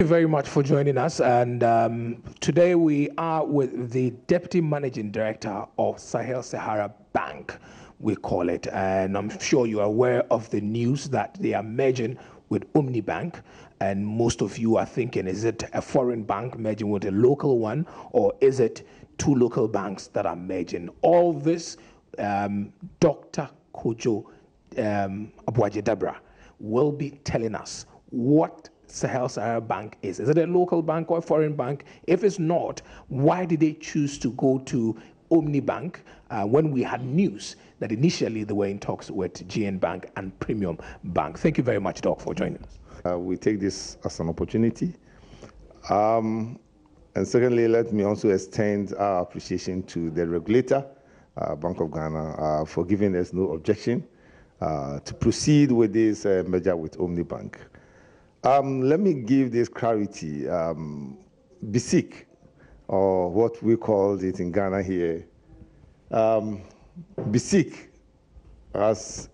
you very much for joining us. And today we are with the Deputy Managing Director of Sahara Bank, we call it. And I'm sure you are aware of the news that they are merging with Bank. And most of you are thinking, is it a foreign bank merging with a local one, or is it two local banks that are merging? All this, Dr. Kojo Abuajedabra will be telling us what Sahara Bank is. Is it a local bank or a foreign bank? If it's not, why did they choose to go to Bank when we had news that initially they were in talks with GN Bank and Premium Bank? Thank you very much, Doc, for joining us. We take this as an opportunity. And secondly, let me also extend our appreciation to the regulator, Bank of Ghana, for giving us no objection to proceed with this merger with Bank. Let me give this clarity. BSIC, or what we call it in Ghana here, BSIC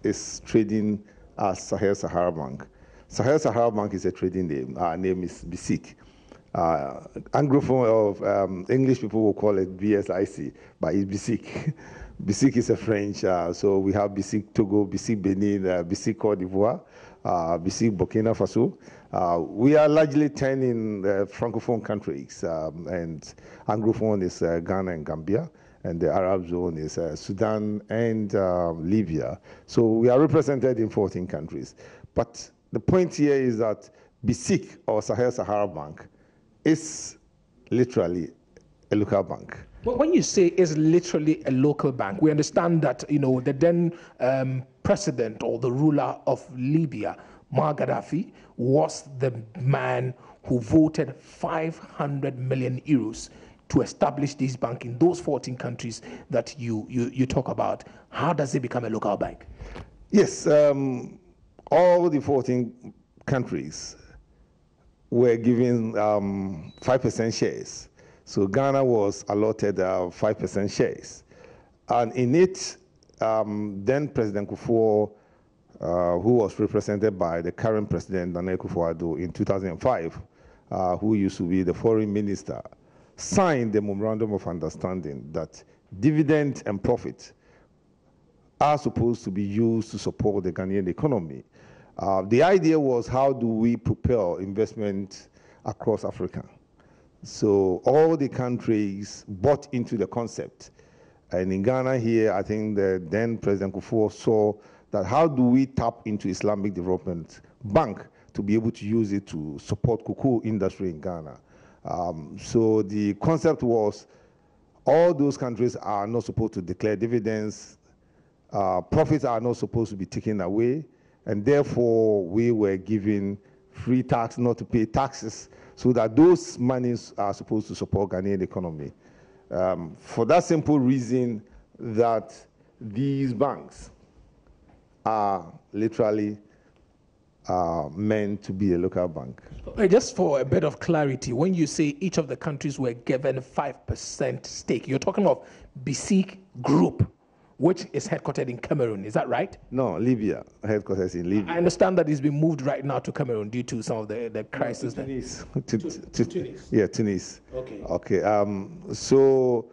is trading as Sahara Bank. Sahara Bank is a trading name. Our name is BSIC. Anglophone of English people will call it BSIC, but it's BSIC. BSIC is a French, so we have BSIC Togo, BSIC Benin, BSIC Côte d'Ivoire, BSIC Burkina Faso. We are largely 10 in Francophone countries, and Anglophone is Ghana and Gambia, and the Arab zone is Sudan and Libya. So we are represented in 14 countries. But the point here is that BSIC, or Sahara Bank, is literally a local bank. But when you say is literally a local bank, we understand that, you know, the then president or the ruler of Libya, Gaddafi, was the man who voted 500 million euros to establish this bank in those 14 countries that you talk about. How does it become a local bank? Yes, all the 14 countries were given 5% shares. So Ghana was allotted 5% shares. And in it, then President Kufuor, who was represented by the current president, Nana Akufo-Addo, in 2005, who used to be the foreign minister, signed the memorandum of understanding that dividend and profit are supposed to be used to support the Ghanaian economy. The idea was, how do we propel investment across Africa? So all the countries bought into the concept. And in Ghana here, I think the then President Kufuor saw that how do we tap into Islamic Development Bank to be able to use it to support cocoa industry in Ghana. So the concept was, all those countries are not supposed to declare dividends, profits are not supposed to be taken away, and therefore we were given free tax, not to pay taxes, so that those monies are supposed to support Ghanaian economy. For that simple reason that these banks are literally meant to be a local bank. Just for a bit of clarity, when you say each of the countries were given 5% stake, you're talking of BMZ Group, which is headquartered in Cameroon. Is that right? No, Libya, headquarters in Libya. I understand that it's been moved right now to Cameroon due to some of the crisis. No, Tunis. To Tunis? Yeah, Tunis. Okay. Okay. So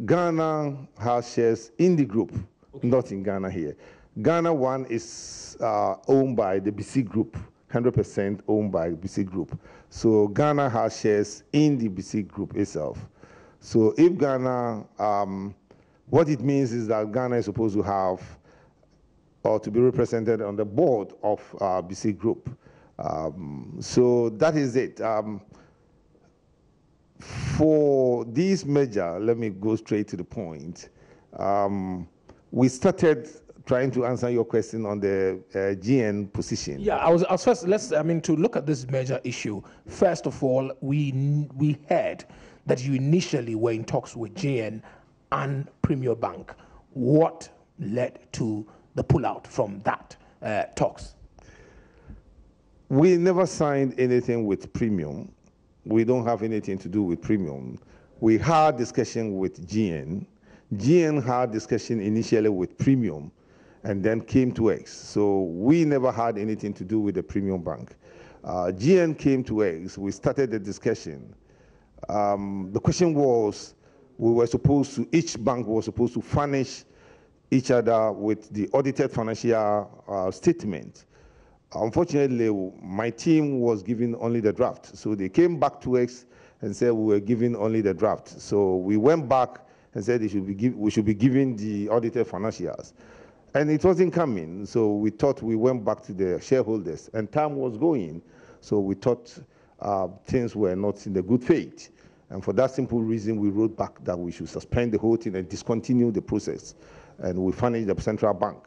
Ghana has shares in the group, okay, not in Ghana here. Ghana one is owned by the BMZ Group, 100% owned by the BMZ Group. So Ghana has shares in the BMZ Group itself. So if Ghana, what it means is that Ghana is supposed to have, or to be represented on the board of BMZ Group. So that is it. For this merger, let me go straight to the point. We started trying to answer your question on the GN position. Yeah, I was first, to look at this merger issue, first of all, we heard that you initially were in talks with GN and Premier Bank. What led to the pullout from that talks? We never signed anything with Premium. We don't have anything to do with Premium. We had discussion with GN. GN had discussion initially with Premium and then came to us. So we never had anything to do with the Premium Bank. GN came to us. We started the discussion. The question was, each bank was supposed to furnish each other with the audited financial statement. Unfortunately, my team was given only the draft. So they came back to us and said we were given only the draft. So we went back and said we should be given the audited financials. And it wasn't coming. So we thought we went back to the shareholders. And time was going. So we thought things were not in the good faith. And for that simple reason, we wrote back that we should suspend the whole thing and discontinue the process. And we furnished the central bank.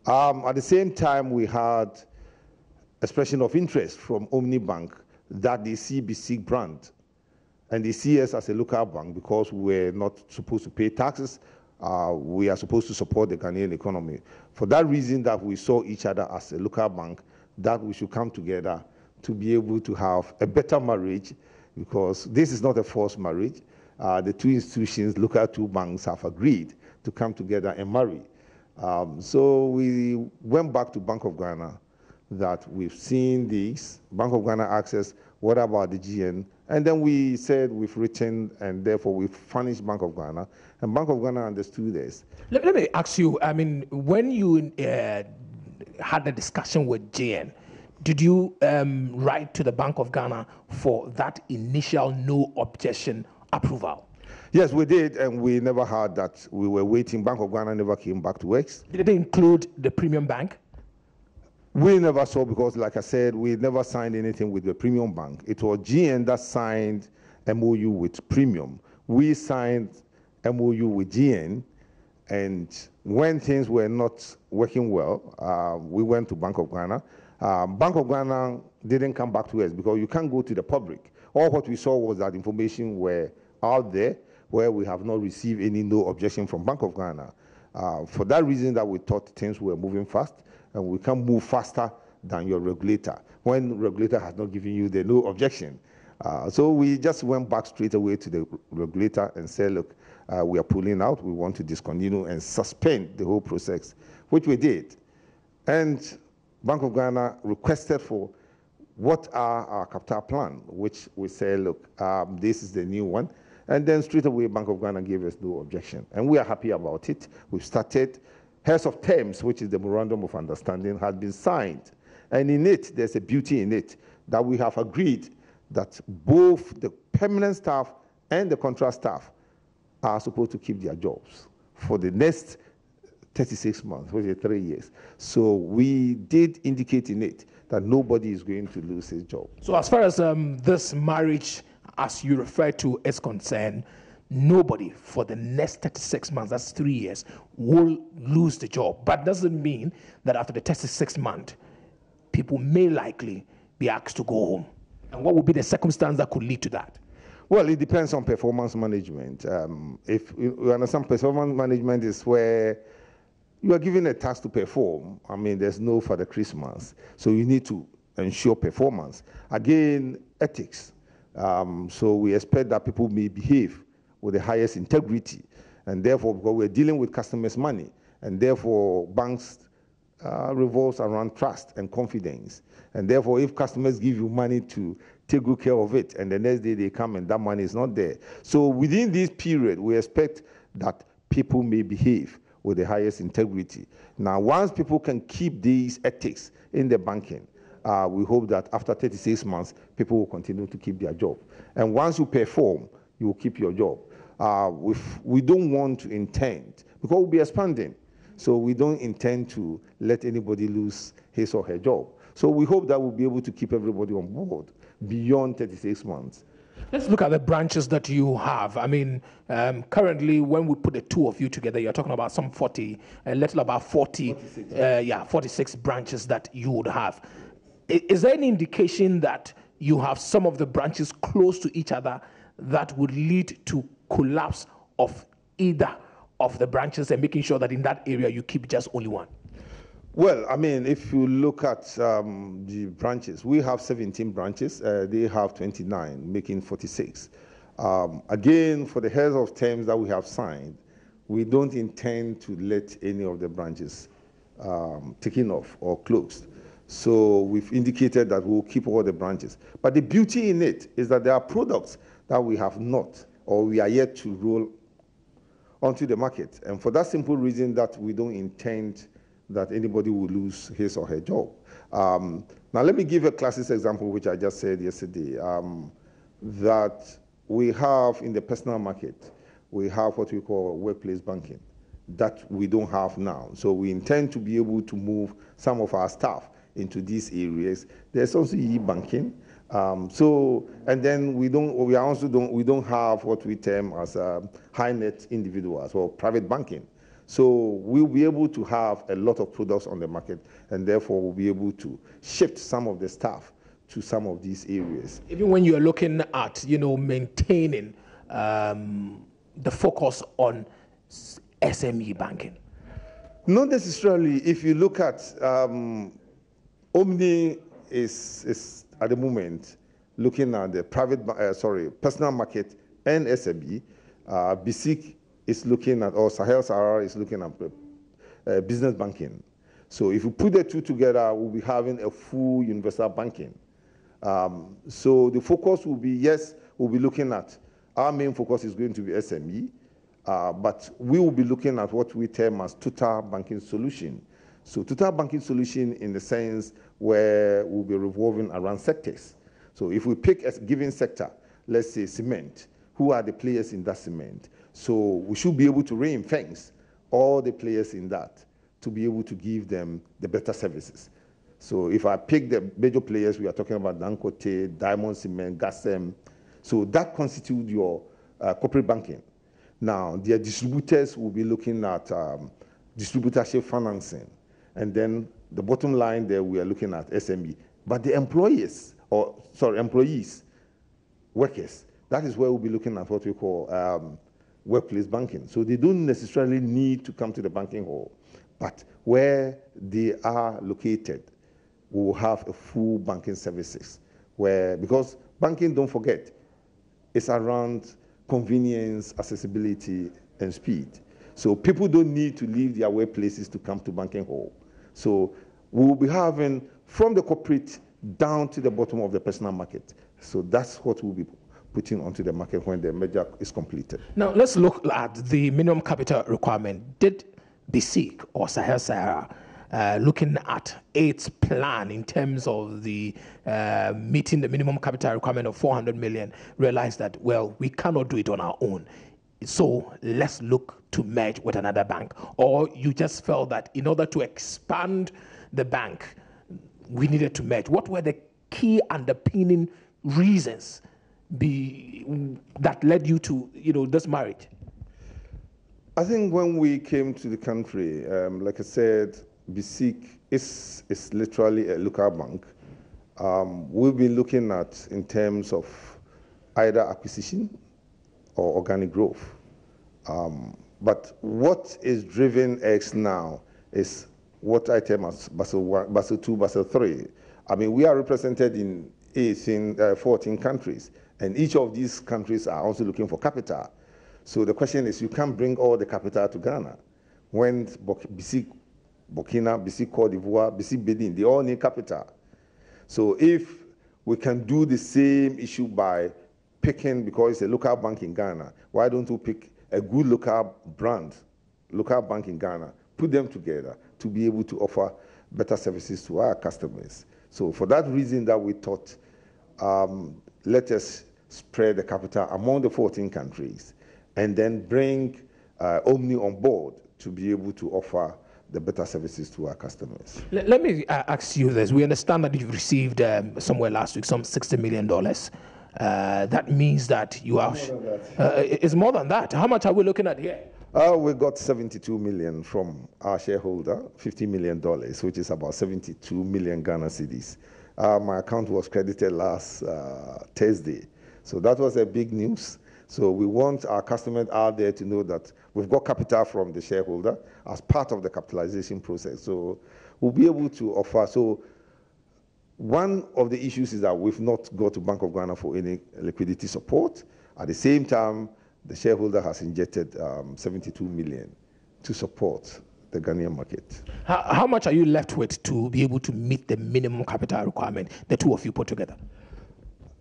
At the same time, we had expression of interest from Omni Bank that they see BC brand. And they see us as a local bank because we're not supposed to pay taxes. We are supposed to support the Ghanaian economy. For that reason that we saw each other as a local bank, that we should come together to be able to have a better marriage, because this is not a forced marriage. The two institutions, local two banks, have agreed to come together and marry. So we went back to Bank of Ghana that we've seen this. Bank of Ghana asked us, what about the GN? And then we said we've written, and therefore we've furnished Bank of Ghana. And Bank of Ghana understood this. Let me ask you, I mean, when you had the discussion with GN, did you write to the Bank of Ghana for that initial no objection approval? Yes, we did, and we never heard that. We were waiting. Bank of Ghana never came back to us. Did it include the Premium Bank? We never saw, because like I said, we never signed anything with the Premium Bank. It was GN that signed MOU with Premium. We signed MOU with GN, and when things were not working well, we went to Bank of Ghana. Bank of Ghana didn't come back to us because you can't go to the public. All what we saw was that information were out there where we have not received any no objection from Bank of Ghana. For that reason that we thought things were moving fast, and we can move faster than your regulator when regulator has not given you the no objection. So we just went back straight away to the regulator and said, look, we are pulling out. We want to discontinue and suspend the whole process, which we did. And Bank of Ghana requested for what are our capital plan, which we said, look, this is the new one. And then straight away, Bank of Ghana gave us no objection. And we are happy about it. We've started. Heads of Terms, which is the Memorandum of Understanding, has been signed. And in it, there's a beauty in it that we have agreed that both the permanent staff and the contract staff are supposed to keep their jobs for the next 36 months, which is 3 years. So we did indicate in it that nobody is going to lose his job. So as far as this marriage, as you refer to, is concerned, nobody for the next 36 months, that's 3 years, will lose the job. But doesn't mean that after the 36 months, people may likely be asked to go home. And what would be the circumstance that could lead to that? Well, it depends on performance management. If you understand, performance management is where you are given a task to perform. I mean, there's no Father Christmas. So you need to ensure performance. Again, ethics. So we expect that people may behave with the highest integrity, and therefore, because we're dealing with customers' money, and therefore banks revolves around trust and confidence, and therefore if customers give you money to take good care of it, and the next day they come and that money is not there. So within this period, we expect that people may behave with the highest integrity. Now, once people can keep these ethics in the banking, we hope that after 36 months, people will continue to keep their job. And once you perform, you will keep your job. We don't want to intend, because we'll be expanding, so we don't intend to let anybody lose his or her job. So we hope that we'll be able to keep everybody on board beyond 36 months. Let's look at the branches that you have. I mean, currently, when we put the two of you together, you're talking about some 40, a little about 46 branches that you would have. Is there any indication that you have some of the branches close to each other that would lead to collapse of either of the branches, and making sure that in that area you keep just only one? Well, I mean, if you look at the branches, we have 17 branches. They have 29, making 46. Again, for the heads of terms that we have signed, we don't intend to let any of the branches taken off or closed. So we've indicated that we'll keep all the branches. But the beauty in it is that there are products that we have not, or we are yet to roll onto the market. And for that simple reason that we don't intend that anybody will lose his or her job. Now let me give a classic example, which I just said yesterday, that we have in the personal market, we have what we call workplace banking that we don't have now. So we intend to be able to move some of our staff into these areas. There's also e-banking. And then we don't have what we term as high net individuals or private banking. So we'll be able to have a lot of products on the market, and therefore we'll be able to shift some of the staff to some of these areas. Even when you're looking at, maintaining the focus on SME banking? Not necessarily. If you look at Omni is at the moment looking at the personal market and SME. BSIC is looking at, or Sahara is looking at business banking. So if you put the two together, we'll be having a full universal banking. So the focus will be, yes, we'll be looking at, our main focus is going to be SME, but we will be looking at what we term as total banking solution. So total banking solution in the sense where we'll be revolving around sectors. So if we pick a given sector, let's say cement, who are the players in that cement? So we should be able to ring-fence all the players in that to be able to give them the better services. So if I pick the major players, we are talking about Dangote, Diamond Cement, Gasem. So that constitutes your corporate banking. Now, their distributors will be looking at distributorship financing. And then the bottom line there, we are looking at SME. But the employees, workers, that is where we'll be looking at what we call workplace banking. So they don't necessarily need to come to the banking hall. But where they are located, we will have a full banking services. Because banking, don't forget, it's around convenience, accessibility, and speed. So people don't need to leave their workplaces to come to banking hall. So we will be having from the corporate down to the bottom of the personal market. So that's what we'll be putting onto the market when the merger is completed. Now let's look at the minimum capital requirement. Did BSIC or Sahara looking at its plan in terms of the meeting the minimum capital requirement of 400 million, realize that, well, we cannot do it on our own. So let's look to merge with another bank? Or you just felt that in order to expand the bank, we needed to merge? What were the key underpinning reasons that led you to this marriage? I think when we came to the country, like I said, BSIC is literally a local bank. We've been looking at in terms of either acquisition or organic growth. But what is driven X now is what I term as Basel I, Basel II, Basel III. I mean, we are represented in 14 countries, and each of these countries are also looking for capital. So the question is, you can't bring all the capital to Ghana. When BSIC Burkina, BSIC Cote d'Ivoire, BSIC Benin, they all need capital. So if we can do the same issue by picking, because it's a local bank in Ghana, why don't we pick a good local brand, local bank in Ghana, put them together to be able to offer better services to our customers? So for that reason that we thought, let us spread the capital among the 14 countries and then bring Omni on board to be able to offer the better services to our customers. Let me ask you this. We understand that you've received somewhere last week some $60 million. That means that you are... it's more than that. How much are we looking at here? We got 72 million from our shareholder, $50 million, which is about 72 million Ghana cedis. My account was credited last Thursday. So that was a big news. So we want our customers out there to know that we've got capital from the shareholder as part of the capitalization process. So we'll be able to offer. So one of the issues is that we've not got to Bank of Ghana for any liquidity support. At the same time, the shareholder has injected 72 million to support the Ghanaian market. How much are you left with to be able to meet the minimum capital requirement, the two of you put together?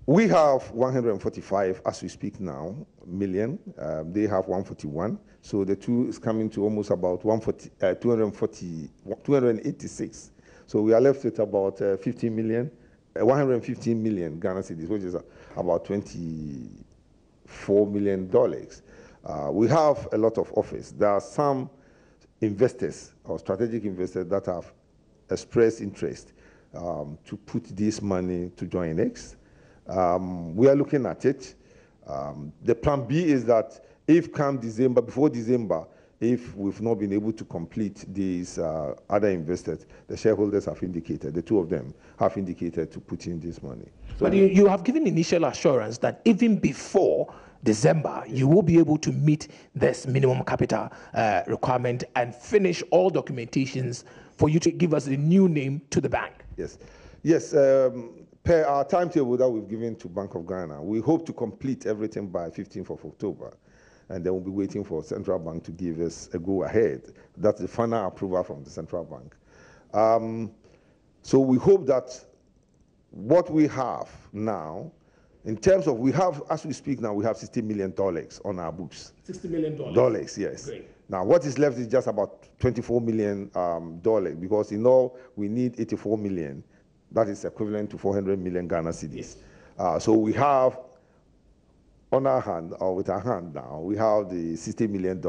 We have 145 as we speak now, million. They have 141. So the two is coming to almost about 286. So we are left with about 15 million, 115 million Ghana cedis, which is about $24 million. We have a lot of offers. There are some investors or strategic investors that have expressed interest to put this money to JoyNews. We are looking at it. The plan B is that if come December, before December, if we've not been able to complete these other investors, the shareholders have indicated, the two of them have indicated to put in this money. So but you have given initial assurance that even before December, you will be able to meet this minimum capital requirement and finish all documentations for you to give us a new name to the bank. Yes. Yes. Per our timetable that we've given to Bank of Ghana, we hope to complete everything by 15th of October. And then we'll be waiting for Central Bank to give us a go-ahead. That's the final approval from the Central Bank. So we hope that what we have now, in terms of, we have, as we speak now, we have $60 million on our books. $60 million? Dollars, yes. Great. Now, what is left is just about $24 million, because in all, we need 84 million. That is equivalent to 400 million Ghana cedis. Yes. So we have on our hand, or with our hand now, we have the $60 million.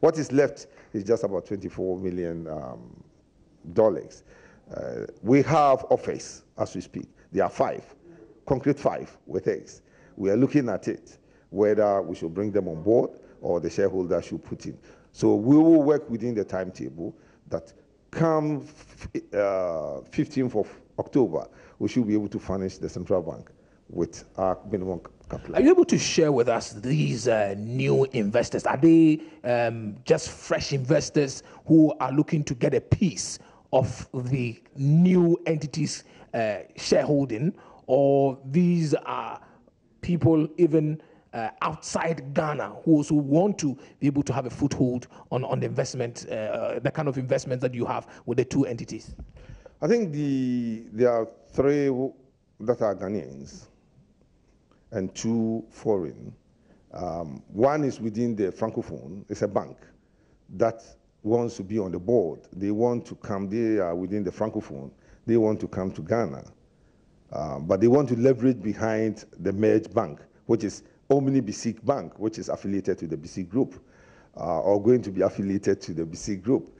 What is left is just about $24 million. We have offers as we speak. There are 5, concrete 5 with X. We are looking at it, whether we should bring them on board or the shareholder should put in. So we will work within the timetable that come 15th of October, we should be able to furnish the Central Bank with our minimum capital. Are you able to share with us these new investors? Are they just fresh investors who are looking to get a piece of the new entity's shareholding, or these are people even outside Ghana who also want to be able to have a foothold on the investment, the kind of investment that you have with the two entities? I think there are 3 that are Ghanaians and 2 foreign. One is within the Francophone. It's a bank that wants to be on the board. They want to come. They are within the Francophone. They want to come to Ghana. But they want to leverage behind the merged bank, which is Omni BMZ Bank, which is affiliated to the BMZ Group, or going to be affiliated to the BMZ Group.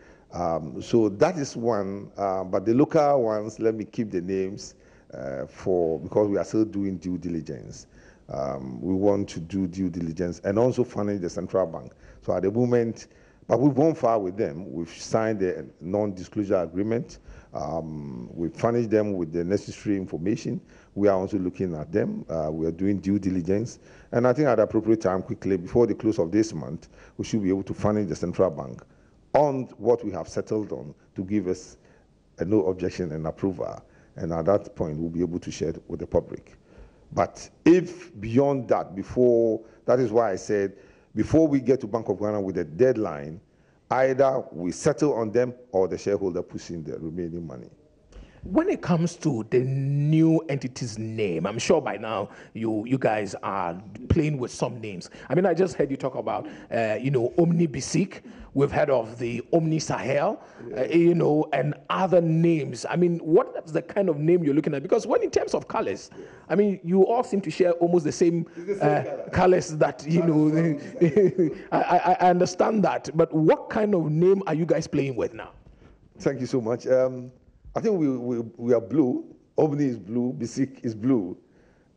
So that is one, but the local ones, let me keep the names because we are still doing due diligence. We want to do due diligence and also furnish the Central Bank. So at the moment, but we've gone far with them. We've signed a non-disclosure agreement. We've furnished them with the necessary information. We are also looking at them. We are doing due diligence. And I think at the appropriate time, quickly, before the close of this month, we should be able to furnish the Central Bank on what we have settled on to give us a no objection and approval. And at that point, we'll be able to share it with the public. But if beyond that, that is why I said, before we get to Bank of Ghana with a deadline, either we settle on them or the shareholder puts in the remaining money. When it comes to the new entity's name, I'm sure by now you guys are playing with some names. I mean, I just heard you talk about, Omni BMZ. We've heard of the Omni Sahel, and other names. I mean, what's the kind of name you're looking at? Because when in terms of colors, I mean, you all seem to share almost the same colors that, I understand that. But what kind of name are you guys playing with now? Thank you so much. I think we are blue. Omni is blue. BMZ is blue.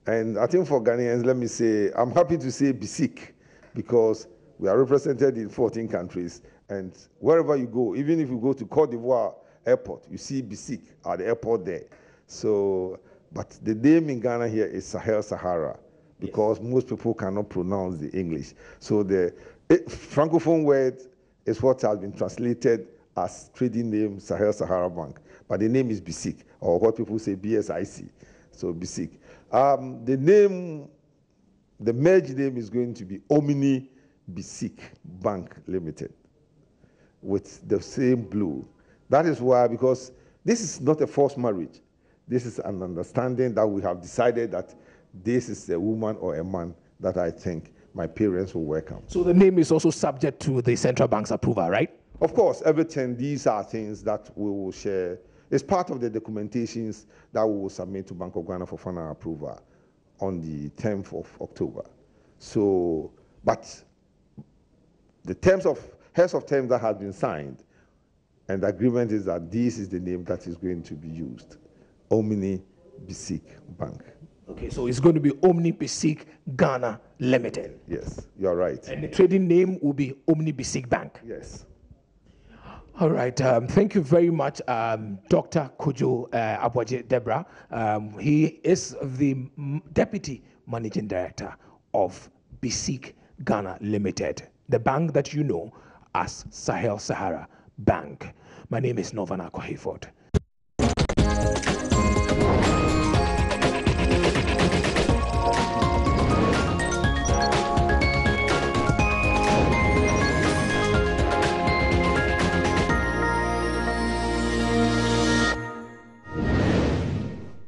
And I think for Ghanaians, let me say, I'm happy to say BMZ because we are represented in 14 countries. And wherever you go, even if you go to Côte d'Ivoire airport, you see BMZ at the airport there. So, but the name in Ghana here is Sahara because most people cannot pronounce the English. So the Francophone word is what has been translated as trading name Sahara Bank. But the name is BMZ, or what people say BSIC. So BMZ. The merged name is going to be Omni BMZ Bank Limited. with the same blue. That is why, because this is not a forced marriage. This is an understanding that we have decided that this is a woman or a man that I think my parents will welcome. So the name is also subject to the central bank's approval, right? Of course, everything, these are things that we will share. It's part of the documentations that we will submit to Bank of Ghana for final approval on the 10th of October. So, but the heads of terms that has been signed, and the agreement is that this is the name that is going to be used, Omni BMZ Bank. Okay, so it's going to be Omni BMZ Ghana Limited. Yes, you're right. And the trading name will be Omni BMZ Bank. Yes. All right, thank you very much, Dr. Kojo Aboagye Deborah. He is the Deputy Managing Director of BMZ Ghana Limited, the bank that you know as Sahara Bank. My name is Novan Akwahiford.